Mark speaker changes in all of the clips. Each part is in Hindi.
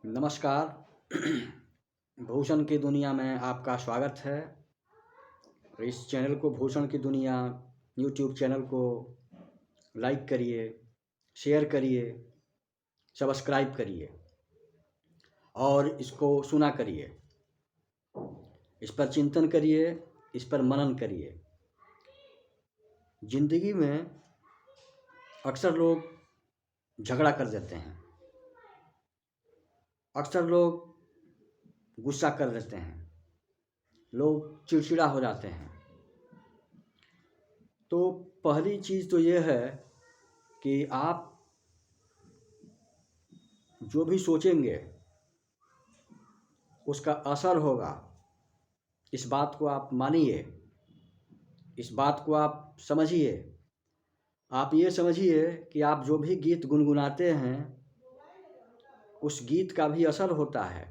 Speaker 1: नमस्कार। भूषण की दुनिया में आपका स्वागत है। इस चैनल को भूषण की दुनिया यूट्यूब चैनल को लाइक करिए, शेयर करिए, सब्सक्राइब करिए और इसको सुना करिए। इस पर चिंतन करिए, इस पर मनन करिए। जिंदगी में अक्सर लोग झगड़ा कर देते हैं, अक्सर लोग गुस्सा कर देते हैं, लोग चिड़चिड़ा हो जाते हैं। तो पहली चीज़ तो ये है कि आप जो भी सोचेंगे उसका असर होगा। इस बात को आप मानिए, इस बात को आप समझिए। आप ये समझिए कि आप जो भी गीत गुनगुनाते हैं उस गीत का भी असर होता है।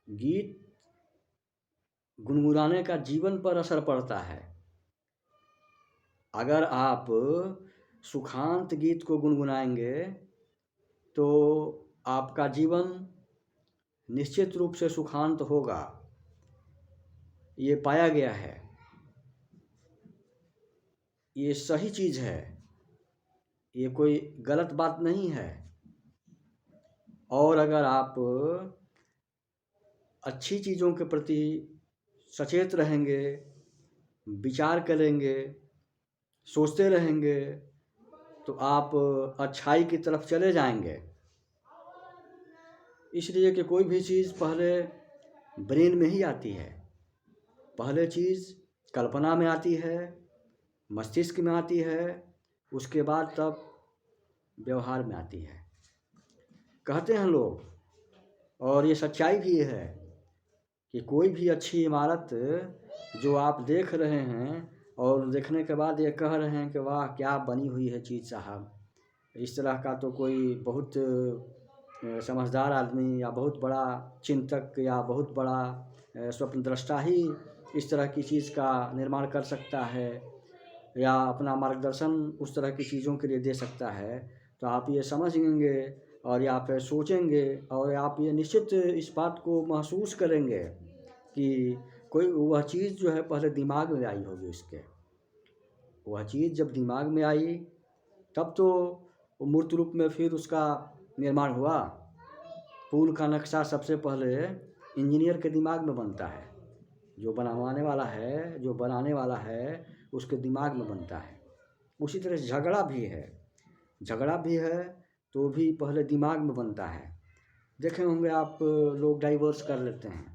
Speaker 1: गीत गुनगुनाने का जीवन पर असर पड़ता है। अगर आप सुखांत गीत को गुनगुनाएंगे तो आपका जीवन निश्चित रूप से सुखांत होगा। ये पाया गया है, ये सही चीज़ है, ये कोई गलत बात नहीं है। और अगर आप अच्छी चीज़ों के प्रति सचेत रहेंगे, विचार करेंगे, सोचते रहेंगे तो आप अच्छाई की तरफ चले जाएंगे। इसलिए कि कोई भी चीज़ पहले ब्रेन में ही आती है, पहले चीज़ कल्पना में आती है, मस्तिष्क में आती है, उसके बाद तब व्यवहार में आती है। कहते हैं लोग, और ये सच्चाई भी है, कि कोई भी अच्छी इमारत जो आप देख रहे हैं और देखने के बाद ये कह रहे हैं कि वाह क्या बनी हुई है चीज़ साहब, इस तरह का तो कोई बहुत समझदार आदमी या बहुत बड़ा चिंतक या बहुत बड़ा स्वप्नदृष्टा ही इस तरह की चीज़ का निर्माण कर सकता है या अपना मार्गदर्शन उस तरह की चीज़ों के लिए दे सकता है। तो आप ये समझेंगे और या फिर सोचेंगे और आप ये निश्चित इस बात को महसूस करेंगे कि कोई वह चीज़ जो है पहले दिमाग में आई होगी उसके। वह चीज़ जब दिमाग में आई तब तो मूर्त रूप में फिर उसका निर्माण हुआ। पुल का नक्शा सबसे पहले इंजीनियर के दिमाग में बनता है, जो बनवाने वाला है, जो बनाने वाला है उसके दिमाग में बनता है। उसी तरह झगड़ा भी है तो भी पहले दिमाग में बनता है। देखे होंगे आप, लोग डाइवोर्स कर लेते हैं,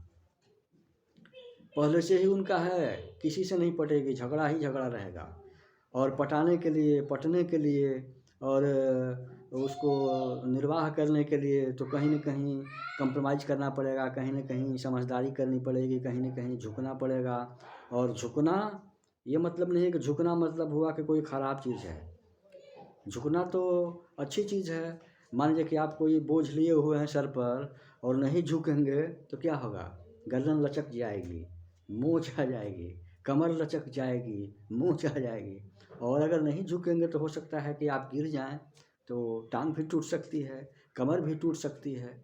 Speaker 1: पहले से ही उनका है, किसी से नहीं पटेगी, झगड़ा ही झगड़ा रहेगा। और पटाने के लिए, पटने के लिए और उसको निर्वाह करने के लिए तो कहीं न कहीं कंप्रोमाइज़ करना पड़ेगा, कहीं न कहीं समझदारी करनी पड़ेगी, कहीं न कहीं झुकना पड़ेगा। और झुकना ये मतलब नहीं है कि झुकना मतलब हुआ कि कोई ख़राब चीज़ है। झुकना तो अच्छी चीज़ है। मान लीजिए कि आप कोई बोझ लिए हुए हैं सर पर और नहीं झुकेंगे तो क्या होगा? गर्दन लचक जाएगी, मूंछ आ जाएगी, कमर लचक जाएगी, मूंछ आ जाएगी। और अगर नहीं झुकेंगे तो हो सकता है कि आप गिर जाएं, तो टांग भी टूट सकती है, कमर भी टूट सकती है,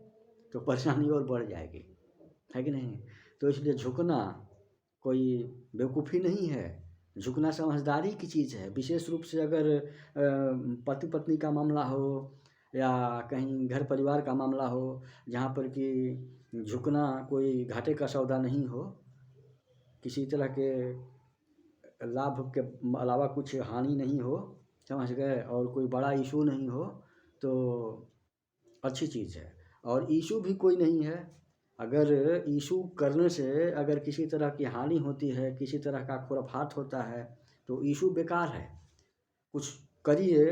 Speaker 1: तो परेशानी और बढ़ जाएगी, है कि नहीं? तो इसलिए झुकना कोई बेवकूफ़ी नहीं है, झुकना समझदारी की चीज़ है। विशेष रूप से अगर पति पत्नी का मामला हो या कहीं घर परिवार का मामला हो, जहाँ पर कि झुकना कोई घाटे का सौदा नहीं हो, किसी तरह के लाभ के अलावा कुछ हानि नहीं हो, समझ गए, और कोई बड़ा इशू नहीं हो, तो अच्छी चीज़ है। और इशू भी कोई नहीं है। अगर इशू करने से अगर किसी तरह की हानि होती है, किसी तरह का खुराफात होता है, तो इशू बेकार है। कुछ करिए,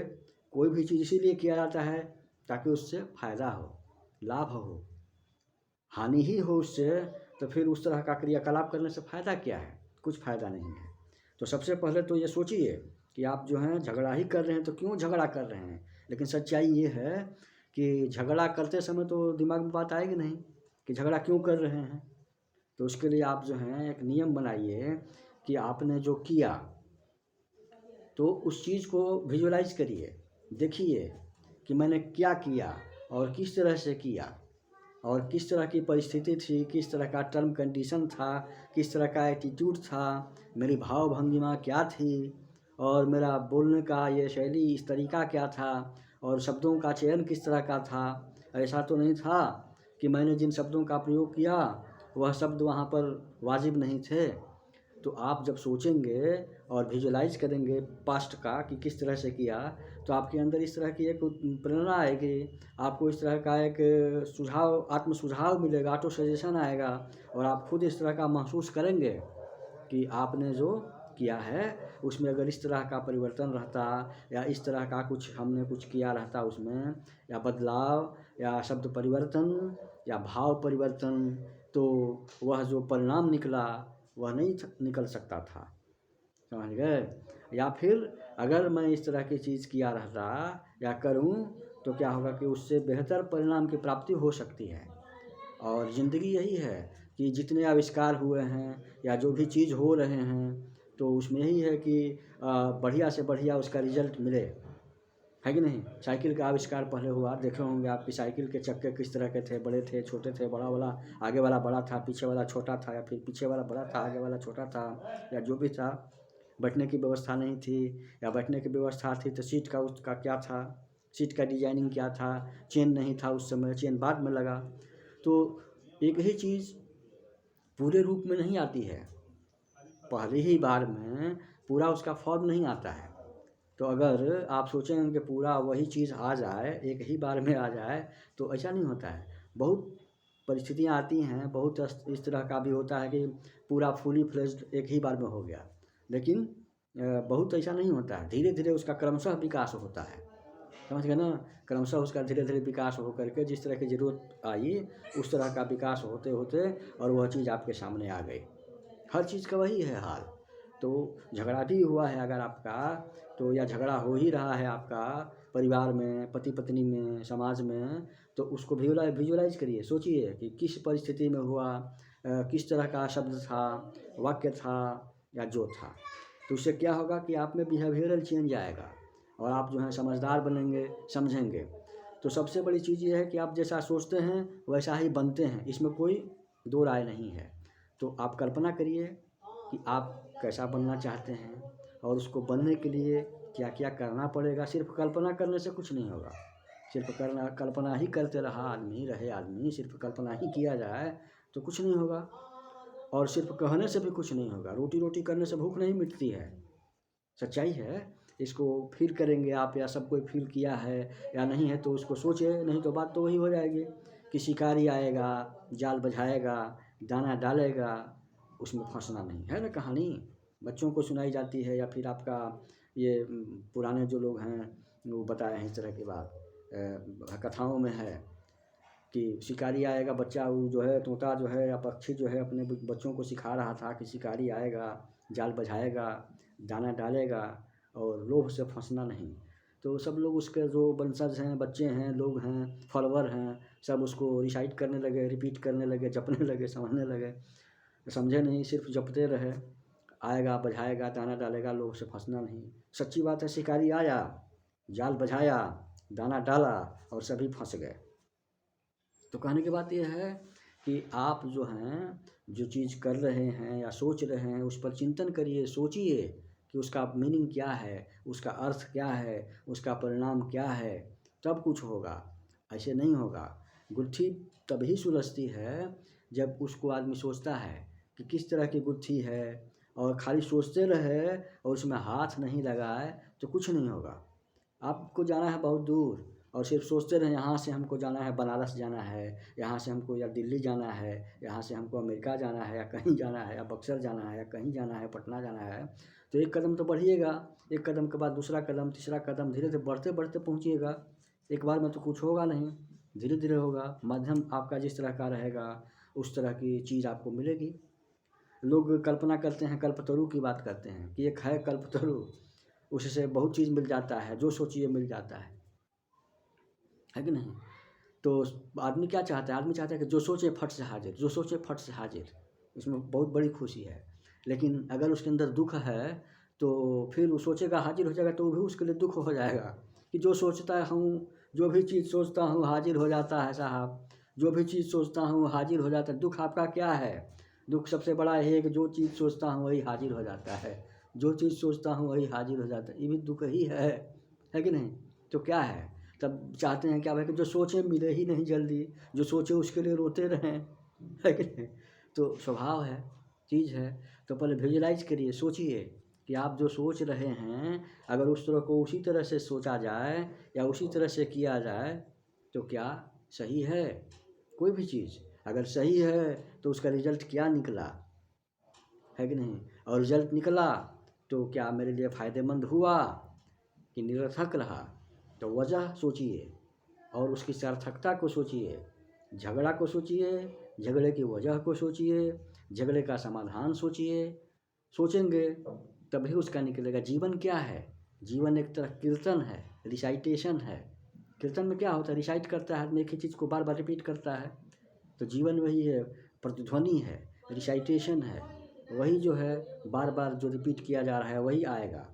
Speaker 1: कोई भी चीज़ इसीलिए किया जाता है ताकि उससे फ़ायदा हो, लाभ हो। हानि ही हो उससे तो फिर उस तरह का क्रियाकलाप करने से फ़ायदा क्या है? कुछ फ़ायदा नहीं है। तो सबसे पहले तो ये सोचिए कि आप जो हैं झगड़ा ही कर रहे हैं तो क्यों झगड़ा कर रहे हैं? लेकिन सच्चाई ये है कि झगड़ा करते समय तो दिमाग में बात आएगी नहीं कि झगड़ा क्यों कर रहे हैं। तो उसके लिए आप जो हैं एक नियम बनाइए कि आपने जो किया तो उस चीज़ को विजुअलाइज़ करिए, देखिए कि मैंने क्या किया और किस तरह से किया, और किस तरह की परिस्थिति थी, किस तरह का टर्म कंडीशन था, किस तरह का एटीट्यूड था, मेरी भाव भंगिमा क्या थी, और मेरा बोलने का ये शैली, इस तरीका क्या था, और शब्दों का चयन किस तरह का था। ऐसा तो नहीं था कि मैंने जिन शब्दों का प्रयोग किया वह शब्द वहाँ पर वाजिब नहीं थे। तो आप जब सोचेंगे और विजुलाइज करेंगे पास्ट का कि किस तरह से किया, तो आपके अंदर इस तरह की एक प्रेरणा आएगी, आपको इस तरह का एक सुझाव, आत्म सुझाव मिलेगा, ऑटो सजेशन आएगा, और आप खुद इस तरह का महसूस करेंगे कि आपने जो किया है उसमें अगर इस तरह का परिवर्तन रहता, या इस तरह का कुछ हमने कुछ किया रहता उसमें, या बदलाव, या शब्द परिवर्तन, या भाव परिवर्तन, तो वह जो परिणाम निकला वह नहीं निकल सकता था। समझ गए? या फिर अगर मैं इस तरह की चीज़ किया रहता या करूं, तो क्या होगा कि उससे बेहतर परिणाम की प्राप्ति हो सकती है। और ज़िंदगी यही है कि जितने आविष्कार हुए हैं या जो भी चीज़ हो रहे हैं, तो उसमें यही है कि बढ़िया से बढ़िया उसका रिजल्ट मिले, है कि नहीं। साइकिल का आविष्कार पहले हुआ, देखे होंगे आपकी साइकिल के चक्के किस तरह के थे, बड़े थे, छोटे थे, बड़ा वाला आगे वाला बड़ा था, पीछे वाला छोटा था, या फिर पीछे वाला बड़ा था, आगे वाला छोटा था, या जो भी था। बैठने की व्यवस्था नहीं थी, या बैठने की व्यवस्था थी तो सीट का उसका क्या था, सीट का डिजाइनिंग क्या था, चेन नहीं था उस समय, चेन बाद में लगा। तो एक ही चीज़ पूरे रूप में नहीं आती है, पहली ही बार में पूरा उसका फॉर्म नहीं आता है। तो अगर आप सोचेंगे कि पूरा वही चीज़ आ जाए, एक ही बार में आ जाए, तो ऐसा नहीं होता है। बहुत परिस्थितियाँ आती हैं, बहुत इस तरह का भी होता है कि पूरा फुली फ्लेज्ड एक ही बार में हो गया, लेकिन बहुत ऐसा नहीं होता है। धीरे धीरे उसका क्रमशः विकास होता है, समझ गए ना। क्रमशः उसका धीरे धीरे विकास हो करके जिस तरह की ज़रूरत आई उस तरह का विकास होते होते और वह चीज़ आपके सामने आ गई। हर चीज़ का वही है हाल। तो झगड़ा भी हुआ है अगर आपका, तो या झगड़ा हो ही रहा है आपका परिवार में, पति पत्नी में, समाज में, तो उसको विजुलाइज करिए, सोचिए कि किस परिस्थिति में हुआ, किस तरह का शब्द था, वाक्य था, या जो था। तो उससे क्या होगा कि आप में बिहेवियरल चेंज आएगा, और आप जो है समझदार बनेंगे, समझेंगे। तो सबसे बड़ी चीज़ ये है कि आप जैसा सोचते हैं वैसा ही बनते हैं, इसमें कोई दो राय नहीं है। तो आप कल्पना करिए कि आप कैसा बनना चाहते हैं, और उसको बनने के लिए क्या क्या करना पड़ेगा। सिर्फ कल्पना करने से कुछ नहीं होगा, सिर्फ कल्पना ही करते आदमी सिर्फ कल्पना ही किया जाए तो कुछ नहीं होगा। और सिर्फ कहने से भी कुछ नहीं होगा, रोटी रोटी करने से भूख नहीं मिटती है, सच्चाई है। इसको फील करेंगे आप, या सब कोई फील किया है या नहीं है तो उसको सोचे, नहीं तो बात तो वही हो जाएगी कि शिकारी आएगा, जाल बझाएगा, दाना डालेगा, उसमें फंसना नहीं है ना। कहानी बच्चों को सुनाई जाती है, या फिर आपका ये पुराने जो लोग हैं वो बताए हैं इस तरह की बात, कथाओं में है कि शिकारी आएगा, बच्चा वो जो है तोता जो है या पक्षी जो है अपने बच्चों को सिखा रहा था कि शिकारी आएगा, जाल बझाएगा, दाना डालेगा, और लोभ से फंसना नहीं। तो सब लोग उसके जो वंशज हैं, बच्चे हैं, लोग हैं, फॉलोअर हैं, सब उसको रिसाइट करने लगे, रिपीट करने लगे, जपने लगे, समझने लगे। समझे नहीं, सिर्फ जपते रहे, आएगा, बझाएगा, दाना डालेगा, लोभ से फंसना नहीं। सच्ची बात है, शिकारी आया, जाल बझाया, दाना डाला, और सभी फंस गए। तो कहने की बात यह है कि आप जो हैं, जो चीज़ कर रहे हैं या सोच रहे हैं उस पर चिंतन करिए, सोचिए कि उसका मीनिंग क्या है, उसका अर्थ क्या है, उसका परिणाम क्या है, तब कुछ होगा। ऐसे नहीं होगा। गुत्थी तभी सुलझती है जब उसको आदमी सोचता है कि किस तरह की गुत्थी है, और खाली सोचते रहे और उसमें हाथ नहीं लगाए तो कुछ नहीं होगा। आपको जाना है बहुत दूर, और सिर्फ सोचते रहे यहाँ से हमको जाना है, बनारस जाना है, यहाँ से हमको या दिल्ली जाना है, यहाँ से हमको अमेरिका जाना है, या कहीं जाना है, या बक्सर जाना है, या कहीं जाना है, पटना जाना है, तो एक कदम तो बढ़िएगा, एक कदम के बाद दूसरा कदम, तीसरा कदम, धीरे धीरे बढ़ते बढ़ते पहुँचिएगा। एक बार में तो कुछ होगा नहीं, धीरे धीरे होगा। माध्यम आपका जिस तरह का रहेगा उस तरह की चीज़ आपको मिलेगी। लोग कल्पना करते हैं, कल्पतरु की बात करते हैं कि एक है कल्पतरु, उससे बहुत चीज़ मिल जाता है, जो सोचिए मिल जाता है कि नहीं। तो आदमी क्या चाहता है, आदमी चाहता है कि जो सोचे फट से हाजिर, जो सोचे फट से हाजिर, इसमें बहुत बड़ी खुशी है। लेकिन अगर उसके अंदर दुख है तो फिर वो सोचेगा हाजिर हो जाएगा तो भी उसके लिए दुख हो जाएगा कि जो सोचता है हूँ, जो भी चीज़ सोचता हूँ हाजिर हो जाता है साहब, जो भी चीज़ सोचता हूँ हाजिर हो जाता है। दुख आपका क्या है? दुख सबसे बड़ा यही है कि जो चीज़ सोचता हूँ वही हाजिर हो जाता है, जो चीज़ सोचता हूँ वही हाजिर हो जाता है। ये भी दुख ही है कि नहीं? तो क्या है? तब चाहते हैं क्या भाई कि जो सोचे मिले ही नहीं जल्दी, जो सोचे उसके लिए रोते रहें, है कि नहीं? तो स्वभाव है, चीज़ है। तो पहले विजुअलाइज़ करिए, सोचिए कि आप जो सोच रहे हैं अगर उस तरह को उसी तरह से सोचा जाए या उसी तरह से किया जाए तो क्या सही है? कोई भी चीज़ अगर सही है तो उसका रिजल्ट क्या निकला, है कि नहीं? और रिजल्ट निकला तो क्या मेरे लिए फ़ायदेमंद हुआ कि निरर्थक रहा? तो वजह सोचिए और उसकी सार्थकता को सोचिए, झगड़ा को सोचिए, झगड़े की वजह को सोचिए, झगड़े का समाधान सोचिए। सोचेंगे तभी उसका निकलेगा। जीवन क्या है? जीवन एक तरह कीर्तन है, रिसाइटेशन है। कीर्तन में क्या होता है? रिसाइट करता है आदमी, एक ही चीज़ को बार बार रिपीट करता है। तो जीवन वही है, प्रतिध्वनि है, रिसाइटेशन है। वही जो है बार बार जो रिपीट किया जा रहा है वही आएगा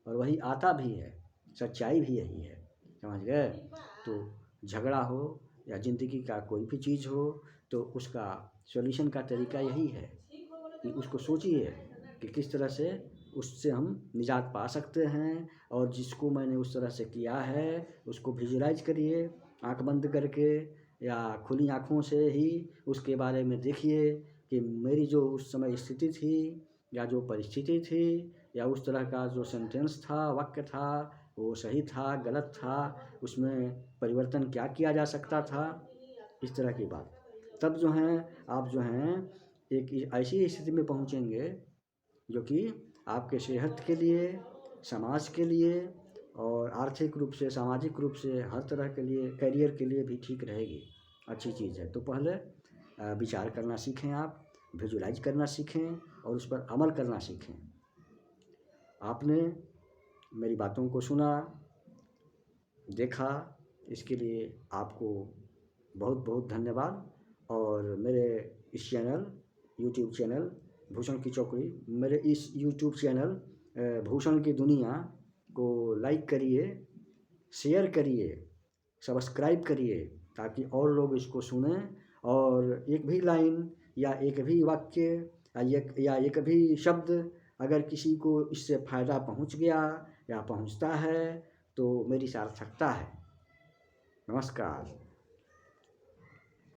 Speaker 1: और वही आता भी है। सच्चाई भी यही है, समझ गए? तो झगड़ा हो या ज़िंदगी का कोई भी चीज़ हो तो उसका सॉल्यूशन का तरीका यही है कि उसको सोचिए कि किस तरह से उससे हम निजात पा सकते हैं। और जिसको मैंने उस तरह से किया है उसको विजुअलाइज़ करिए, आँख बंद करके या खुली आँखों से ही उसके बारे में देखिए कि मेरी जो उस समय स्थिति थी या जो परिस्थिति थी या उस तरह का जो सेंटेंस था, वाक्य था, वो सही था, गलत था, उसमें परिवर्तन क्या किया जा सकता था, इस तरह की बात। तब जो हैं आप जो हैं एक ऐसी स्थिति में पहुँचेंगे जो कि आपके सेहत के लिए, समाज के लिए और आर्थिक रूप से, सामाजिक रूप से, हर तरह के लिए, करियर के लिए भी ठीक रहेगी। अच्छी चीज़ है। तो पहले विचार करना सीखें आप, विजुअलाइज़ करना सीखें और उस पर अमल करना सीखें। आपने मेरी बातों को सुना, देखा, इसके लिए आपको बहुत बहुत धन्यवाद। और मेरे इस चैनल, यूट्यूब चैनल भूषण की चौकड़ी, मेरे इस यूट्यूब चैनल भूषण की दुनिया को लाइक करिए, शेयर करिए, सब्सक्राइब करिए ताकि और लोग इसको सुनें और एक भी लाइन या एक भी वाक्य या एक भी शब्द अगर किसी को इससे फ़ायदा पहुंच गया या पहुंचता है तो मेरी सार्थकता है। नमस्कार।